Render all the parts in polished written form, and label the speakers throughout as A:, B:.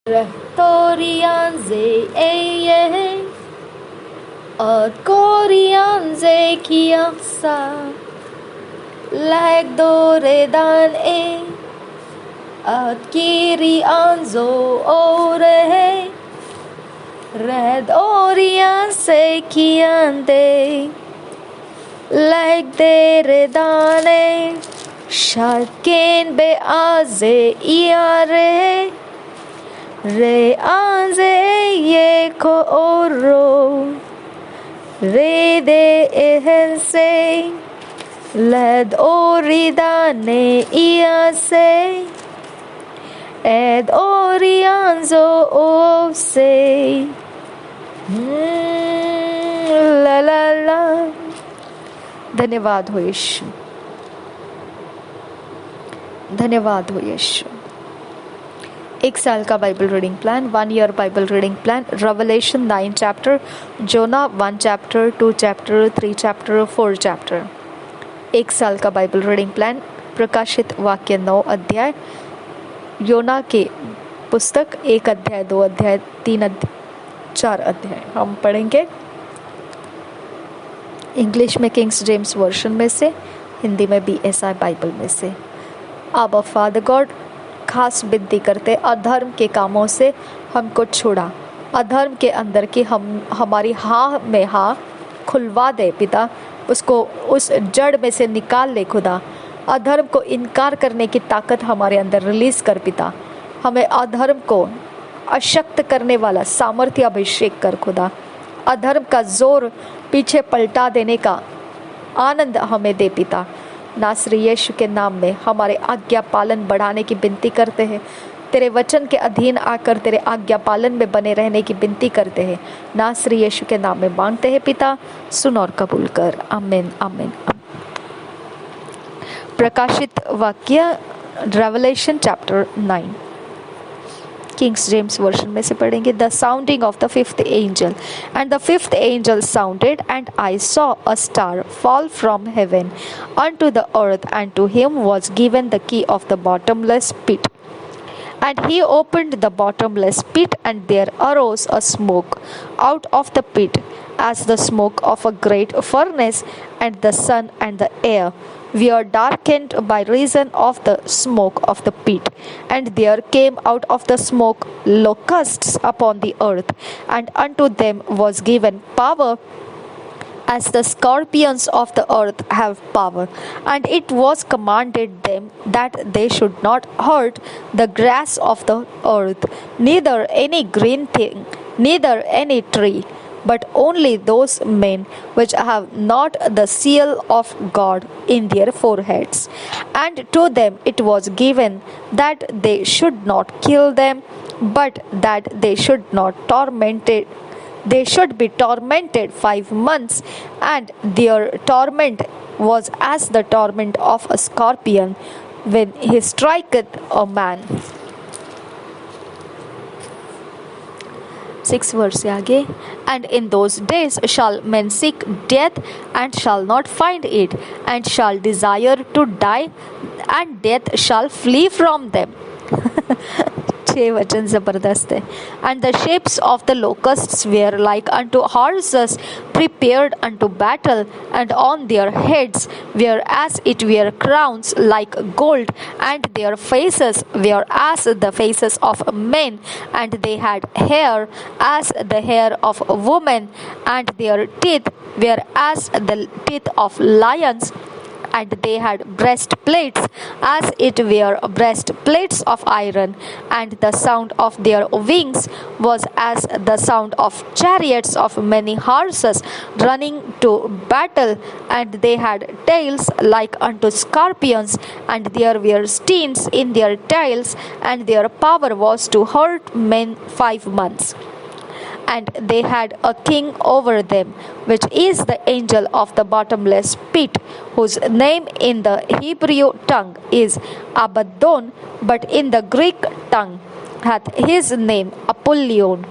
A: Rehtorianze eye Korianze kiasa Leg doredan Kiri anzo ore Red orianze kiande Leg deredane Sharken be aze iare Re anze ye ko oro Re de ehense Led oridane iase Ed orianzo ose La la la. धन्यवाद हो यीशु, धन्यवाद हो यीशु। एक साल का Bible reading plan, 1 year Bible reading plan, Revelation 9 chapter, Jonah 1 chapter, 2 chapter, 3 chapter, 4 chapter. एक साल का बाइबल रीडिंग प्लान, प्रकाशित वाक्य 9 अध्याय, योना के पुस्तक 1 अध्याय, 2 अध्याय, 3 अध्याय, 4 अध्याय हम पढ़ेंगे। इंग्लिश में किंग्स जेम्स वर्जन में से, हिंदी में BSI बाइबल में से। आबा फादर गॉड, खास विनती करते अधर्म के कामों से हमको छुड़ा, अधर्म के अंदर की हमारी हाँ में हाँ खुलवा दे पिता, उसको उस जड़ में से निकाल ले खुदा। अधर्म को इनकार करने की ताकत हमारे अंदर रिलीज कर पिता। हमें अधर्म को अशक्त करने वाला सामर्थ्य अभिषेक कर खुदा। अधर्म का जोर पीछे पलटा देने का आनंद हमें दे पिता। नासरी यीशु के नाम में हमारे आज्ञा पालन बढ़ाने की विनती करते हैं। तेरे वचन के अधीन आकर तेरे आज्ञा पालन में बने रहने की विनती करते हैं। नासरी यीशु के नाम में मांगते हैं पिता, सुन और कबूल कर। आमीन आमीन। प्रकाशित वाक्य, revelation chapter 9, Kings James version में से पढ़ेंगे। The sounding of the fifth angel, and the fifth angel sounded, and I saw a star fall from heaven unto the earth, and to him was given the key of the bottomless pit. And he opened the bottomless pit, and there arose a smoke out of the pit, as the smoke of a great furnace, and the sun and the air were darkened by reason of the smoke of the pit. And there came out of the smoke locusts upon the earth, and unto them was given power as the scorpions of the earth have power. And it was commanded them that they should not hurt the grass of the earth, neither any green thing, neither any tree, but only those men which have not the seal of God in their foreheads. And to them it was given that they should not kill them, but that they should be tormented 5 months, and their torment was as the torment of a scorpion when he striketh a man. 6 verse से आगे। And in those days shall men seek death, and shall not find it, and shall desire to die, and death shall flee from them. 6 वचन जबरदस्त है। And the shapes of the locusts were like unto horses prepared unto battle, and on their heads were as it were crowns like gold, and their faces were as the faces of men, and they had hair as the hair of women, and their teeth were as the teeth of lions, and they had breastplates as it were breastplates of iron, and the sound of their wings was as the sound of chariots of many horses running to battle, and they had tails like unto scorpions, and there were stings in their tails, and their power was to hurt men 5 months. And they had a king over them, which is the angel of the bottomless pit, whose name in the Hebrew tongue is Abaddon, but in the Greek tongue hath his name Apollyon.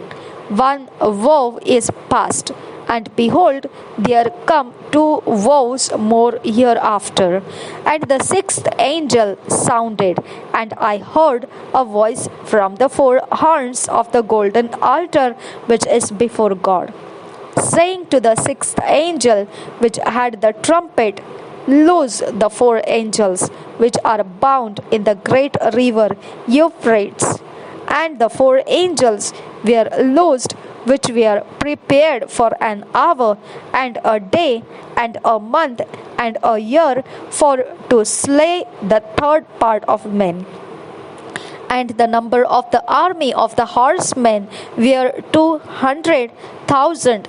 A: One woe is past, And behold, there come 2 woes more hereafter. And the 6th angel sounded, and I heard a voice from the 4 horns of the golden altar which is before God, saying to the 6th angel which had the trumpet, Loose the 4 angels which are bound in the great river Euphrates. And the 4 angels were loosed which were prepared for an hour and a day and a month and a year, for to slay the 3rd part of men. And the number of the army of the horsemen were 200,000.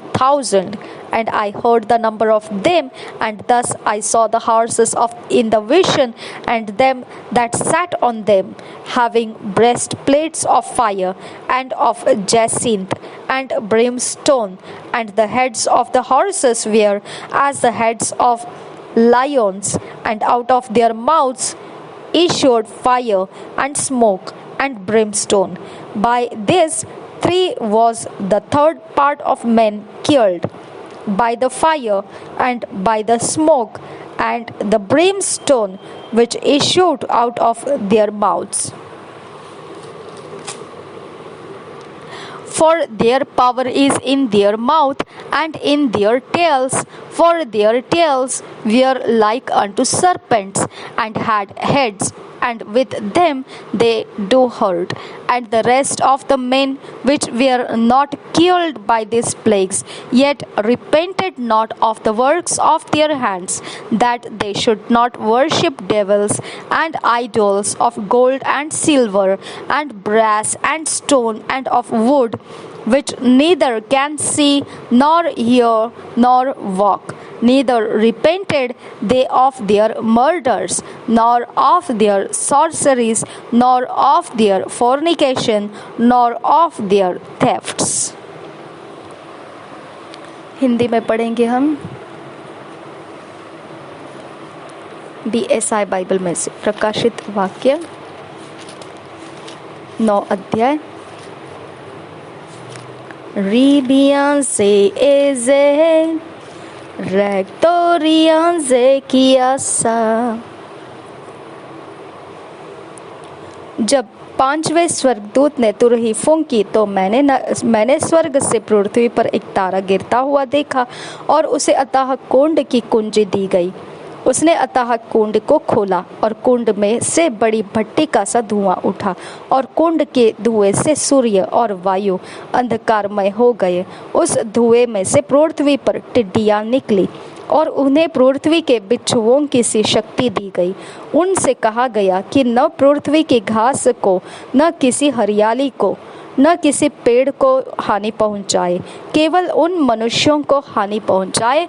A: And I heard the number of them, and thus I saw the horses in the vision, and them that sat on them, having breastplates of fire, and of jacinth, and brimstone, and the heads of the horses were as the heads of lions, and out of their mouths issued fire and smoke and brimstone. By this 3 was the 3rd part of men killed, by the fire and by the smoke and the brimstone which issued out of their mouths. For their power is in their mouth and in their tails, for their tails were like unto serpents, and had heads, and with them they do hurt. And the rest of the men which were not killed by these plagues, yet repented not of the works of their hands, that they should not worship devils and idols of gold and silver and brass and stone and of wood, which neither can see nor hear nor walk. Neither repented they of their murders, nor of their sorceries, nor of their fornication, nor of their thefts. Hindi में पढ़ेंगे हम DSI Bible में से प्रकाशित वाक्य 9 अध्याय Ribianse eze rectorianse kiasa. जब 5वें स्वर्गदूत ने तुरही फूंकी तो मैंने स्वर्ग से पृथ्वी पर एक तारा गिरता हुआ देखा और उसे अतः कुंड की कुंजी दी गई। उसने अतः कुंड को खोला और कुंड में से बड़ी भट्टी का सा धुआं उठा और कुंड के धुएं से सूर्य और वायु अंधकारमय हो गए। उस धुएं में से पृथ्वी पर टिड्डियां निकली और उन्हें पृथ्वी के बिच्छुओं की सी शक्ति दी गई। उनसे कहा गया कि न पृथ्वी की घास को, न किसी हरियाली को, न किसी पेड़ को हानि पहुंचाए, केवल उन मनुष्यों को हानि पहुंचाए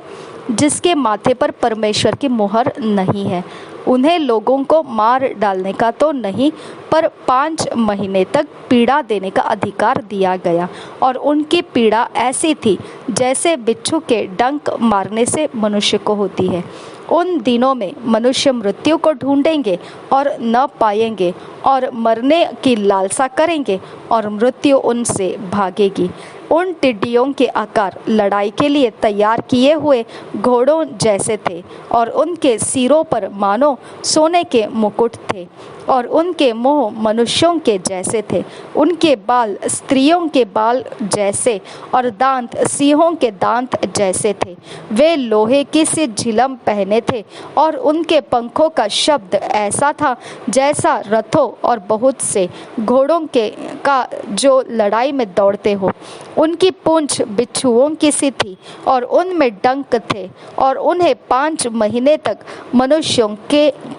A: जिसके माथे पर परमेश्वर की मुहर नहीं है। उन्हें लोगों को मार डालने का तो नहीं, पर 5 महीने तक पीड़ा देने का अधिकार दिया गया। और उनकी पीड़ा ऐसी थी जैसे बिच्छू के डंक मारने से मनुष्य को होती है। उन दिनों में मनुष्य मृत्यु को ढूंढेंगे और न पाएंगे, और मरने की लालसा करेंगे और मृत्यु उनसे भागेगी। उन टिड्डियों के आकार लड़ाई के लिए तैयार किए हुए घोड़ों जैसे थे, और उनके सिरों पर मानो सोने के मुकुट थे, और उनके मुंह मनुष्यों के जैसे थे। उनके बाल स्त्रियों के बाल जैसे और दांत सिंहों के दांत जैसे थे। वे लोहे की सी झिलम पहने थे, और उनके पंखों का शब्द ऐसा था जैसा रथों और बहुत से घोड़ों के का जो लड़ाई में दौड़ते हो। उनकी पूंछ बिच्छुओं की सी थी, और उनमें डंक थे, और उन्हें 5 महीने तक मनुष्यों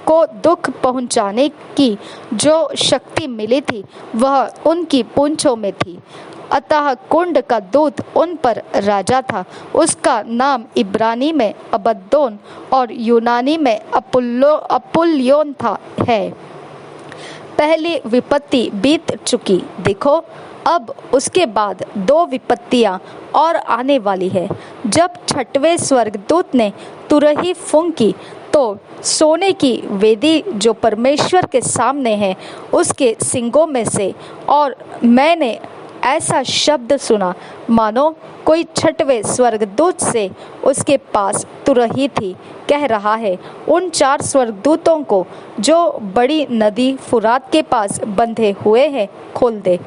A: को दुख पहुंचाने की जो शक्ति मिली थी वह उनकी पूंछों में थी। अतः कुंड का दूत उन पर राजा था। उसका नाम इब्रानी में अबद्दोन और यूनानी में अपुल्योन है। पहली विपत्ति बीत चुकी, देखो अब उसके बाद 2 विपत्तियां और आने वाली है। जब 6वें स्वर्गदूत ने तुरही फूंकी तो सोने की वेदी जो परमेश्वर के सामने है उसके सींगों में से और मैंने ऐसा शब्द सुना मानो कोई छठवें स्वर्गदूत से उसके पास तुरही थी, कह रहा है, उन 4 स्वर्गदूतों को जो बड़ी नदी फुरात के पास बंधे हुए हैं खोल दे।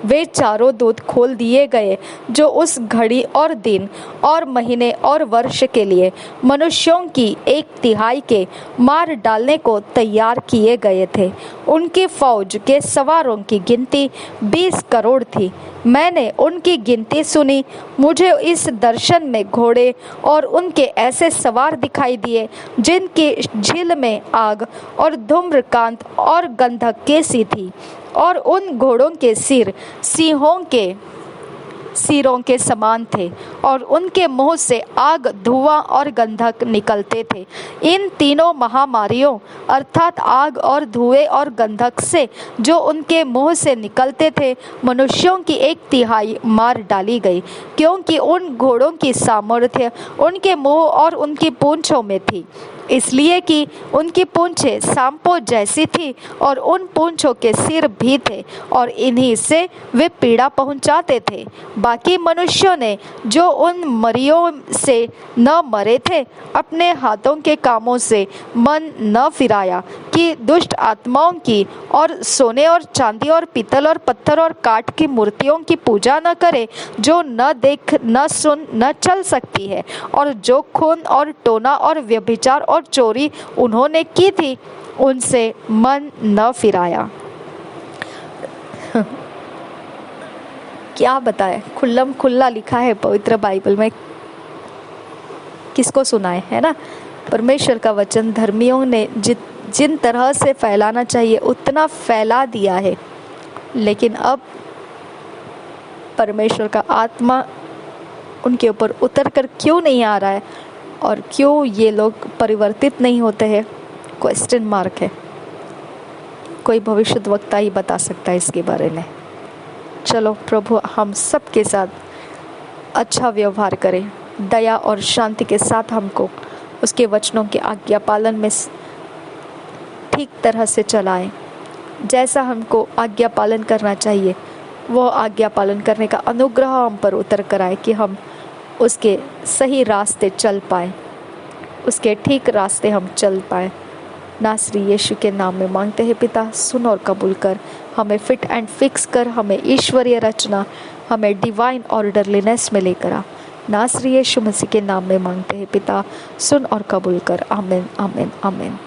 A: वे चारों दूत खोल दिए गए जो उस घड़ी और दिन और महीने और वर्ष के लिए मनुष्यों की 1/3 के मार डालने को तैयार किए गए थे। उनकी फौज के सवारों की गिनती 20 करोड़ थी। मैंने उनकी गिनती सुनी। मुझे इस दर्शन में घोड़े और उनके ऐसे सवार दिखाई दिए जिनकी झील में आग और धूम्रकांत और गंधक की सी थी, और उन घोड़ों के सिर सिंहों के सिरों के समान थे, और उनके मुंह से आग, धुआं और गंधक निकलते थे। इन तीनों महामारियों अर्थात आग और धुएं और गंधक से जो उनके मुंह से निकलते थे, मनुष्यों की 1/3 मार डाली गई, क्योंकि उन घोड़ों की सामर्थ्य उनके मुंह और उनकी पूंछों में थी, इसलिए कि उनकी पूंछें सांपों जैसी थी और उन पूंछों के सिर भी थे, और इन्हीं से वे पीड़ा पहुंचाते थे। बाकी मनुष्यों ने जो उन मरियों से न मरे थे, अपने हाथों के कामों से मन न फिराया कि दुष्ट आत्माओं की और सोने और चांदी और पीतल और पत्थर और काठ की मूर्तियों की पूजा न करे, जो न देख न सुन न चल सकती है, और जो खून और टोना और व्यभिचार और चोरी उन्होंने की थी, उनसे मन न फिराया। क्या बताए, खुल्लम खुल्ला लिखा है पवित्र बाइबल में, किसको सुनाए, है ना। परमेश्वर का वचन धर्मियों ने जिन तरह से फैलाना चाहिए उतना फैला दिया है, लेकिन अब परमेश्वर का आत्मा उनके ऊपर उतर कर क्यों नहीं आ रहा है और क्यों ये लोग परिवर्तित नहीं होते हैं, क्वेश्चन मार्क है। कोई भविष्यद्वक्ता ही बता सकता है इसके बारे में। चलो प्रभु हम सब के साथ अच्छा व्यवहार करें, दया और शांति के साथ हमको उसके वचनों के आज्ञा पालन में ठीक तरह से चलाएं। जैसा हमको आज्ञा पालन करना चाहिए वो आज्ञा पालन करने का अनुग्रह हम पर उतर कर आए कि हम उसके सही रास्ते चल पाए, उसके ठीक रास्ते हम चल पाए। नासरी यीशु के नाम में मांगते हैं पिता, सुन और कबूल कर। हमें फिट एंड फिक्स कर, हमें ईश्वरीय रचना, हमें डिवाइन ऑर्डरलीनेस में लेकर आ। नासरी यीशु मसीह के नाम में मांगते हैं पिता, सुन और कबूल कर। आमीन आमीन आमीन।